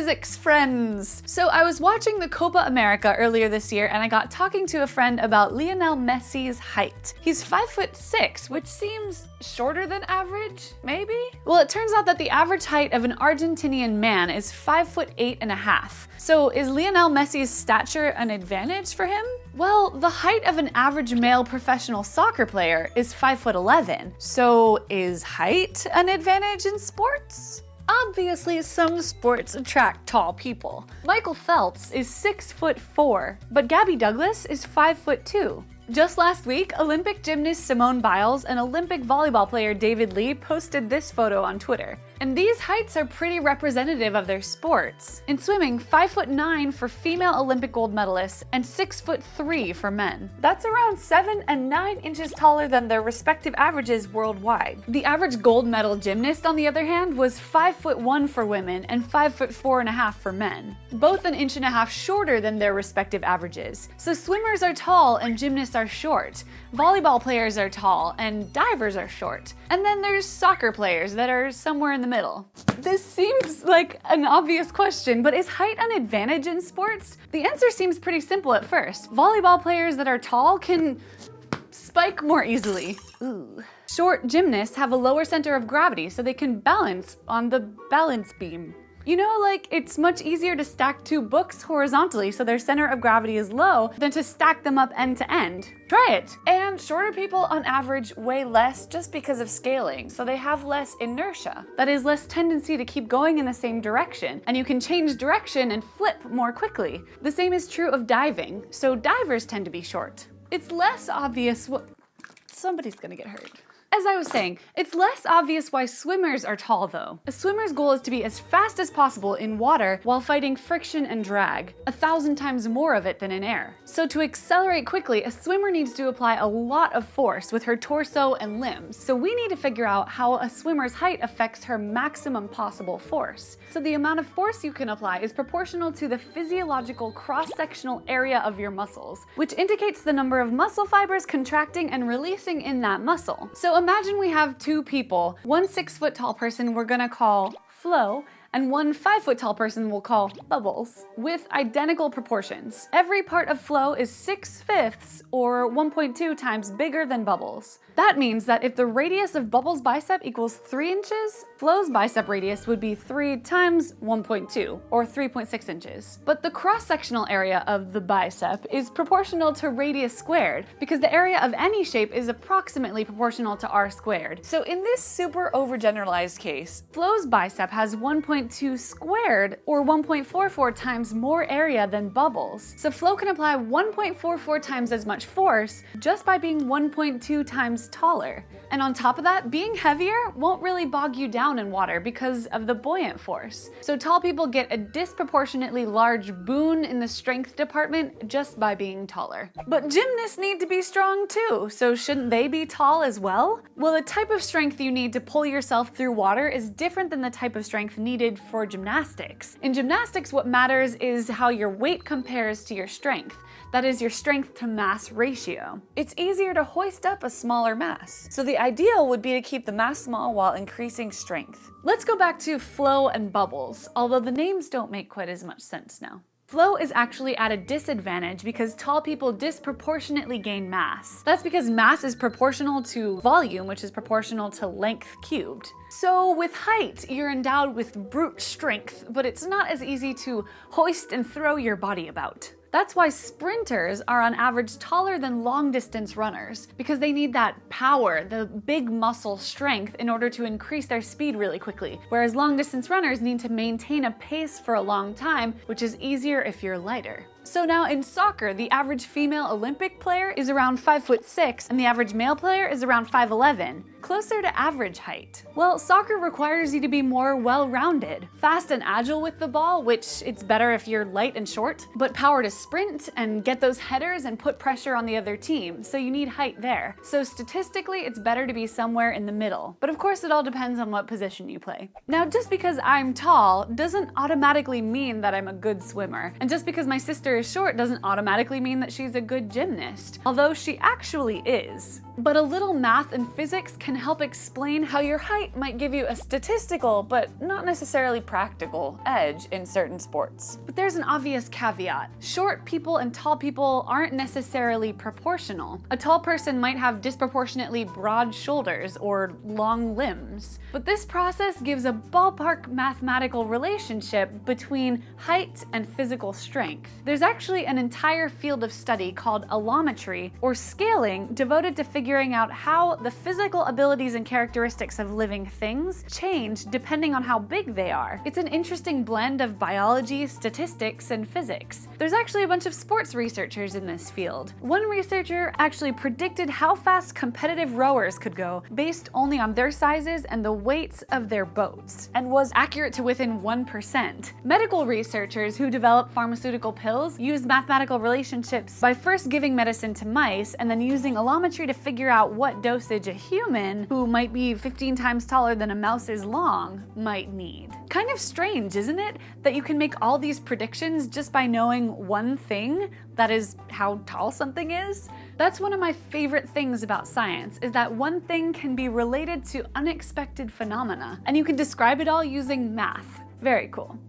physics friends! So I was watching the Copa America earlier this year and I got talking to a friend about Lionel Messi's height. He's 5'6", which seems shorter than average, maybe? Well, it turns out that the average height of an Argentinian man is 5'8.5". So is Lionel Messi's stature an advantage for him? Well, the height of an average male professional soccer player is 5'11". So is height an advantage in sports? Obviously, some sports attract tall people. Michael Phelps is 6'4", but Gabby Douglas is 5'2". Just last week, Olympic gymnast Simone Biles and Olympic volleyball player David Lee posted this photo on Twitter. And these heights are pretty representative of their sports. In swimming, 5'9" for female Olympic gold medalists and 6'3" for men. That's around 7 and 9 inches taller than their respective averages worldwide. The average gold medal gymnast, on the other hand, was 5'1" for women and 5'4.5" for men, both an inch and a half shorter than their respective averages. So swimmers are tall and gymnasts are short. Volleyball players are tall and divers are short. And then there's soccer players that are somewhere in the middle. This seems like an obvious question, but is height an advantage in sports? The answer seems pretty simple at first. Volleyball players that are tall can spike more easily. Ooh. Short gymnasts have a lower center of gravity, so they can balance on the balance beam. You know, like, it's much easier to stack two books horizontally so their center of gravity is low than to stack them up end to end. Try it! And shorter people on average weigh less just because of scaling, so they have less inertia. That is, less tendency to keep going in the same direction, and you can change direction and flip more quickly. The same is true of diving, so divers tend to be short. It's less obvious somebody's gonna get hurt. As I was saying, it's less obvious why swimmers are tall though. A swimmer's goal is to be as fast as possible in water while fighting friction and drag, 1,000 times more of it than in air. So to accelerate quickly, a swimmer needs to apply a lot of force with her torso and limbs. So we need to figure out how a swimmer's height affects her maximum possible force. So the amount of force you can apply is proportional to the physiological cross-sectional area of your muscles, which indicates the number of muscle fibers contracting and releasing in that muscle. So imagine we have two people, one 6-foot tall person we're gonna call Flo, and one 5-foot tall person we'll call Bubbles, with identical proportions. Every part of Flo is 6/5 or 1.2 times bigger than Bubbles. That means that if the radius of Bubbles' bicep equals 3 inches, Flo's bicep radius would be 3 times 1.2, or 3.6 inches. But the cross-sectional area of the bicep is proportional to radius squared, because the area of any shape is approximately proportional to r squared. So in this super overgeneralized case, Flo's bicep has 1.2 squared, or 1.44 times more area than Bubbles. So Flo can apply 1.44 times as much force just by being 1.2 times taller. And on top of that, being heavier won't really bog you down in water because of the buoyant force. So tall people get a disproportionately large boon in the strength department just by being taller. But gymnasts need to be strong too, so shouldn't they be tall as well? Well, the type of strength you need to pull yourself through water is different than the type of strength needed for gymnastics. In gymnastics, what matters is how your weight compares to your strength. That is your strength to mass ratio. It's easier to hoist up a smaller mass. So the ideal would be to keep the mass small while increasing strength. Let's go back to Flo and Bubbles, although the names don't make quite as much sense now. Flo is actually at a disadvantage because tall people disproportionately gain mass. That's because mass is proportional to volume, which is proportional to length cubed. So with height, you're endowed with brute strength, but it's not as easy to hoist and throw your body about. That's why sprinters are on average taller than long-distance runners, because they need that power, the big muscle strength, in order to increase their speed really quickly, whereas long-distance runners need to maintain a pace for a long time, which is easier if you're lighter. So now in soccer, the average female Olympic player is around 5'6", and the average male player is around 5'11", closer to average height. Well, soccer requires you to be more well-rounded, fast and agile with the ball, which it's better if you're light and short, but power to sprint and get those headers and put pressure on the other team, so you need height there. So statistically, it's better to be somewhere in the middle. But of course, it all depends on what position you play. Now, just because I'm tall doesn't automatically mean that I'm a good swimmer, and just because my sister doctor is short doesn't automatically mean that she's a good gymnast, although she actually is. But a little math and physics can help explain how your height might give you a statistical, but not necessarily practical, edge in certain sports. But there's an obvious caveat. Short people and tall people aren't necessarily proportional. A tall person might have disproportionately broad shoulders or long limbs. But this process gives a ballpark mathematical relationship between height and physical strength. There's actually an entire field of study called allometry, or scaling, devoted to figuring out how the physical abilities and characteristics of living things change depending on how big they are. It's an interesting blend of biology, statistics, and physics. There's actually a bunch of sports researchers in this field. One researcher actually predicted how fast competitive rowers could go based only on their sizes and the weights of their boats, and was accurate to within 1%. Medical researchers who develop pharmaceutical pills use mathematical relationships by first giving medicine to mice and then using allometry to figure out what dosage a human, who might be 15 times taller than a mouse is long, might need. Kind of strange, isn't it, that you can make all these predictions just by knowing one thing, that is, how tall something is? That's one of my favorite things about science, is that one thing can be related to unexpected phenomena, and you can describe it all using math. Very cool.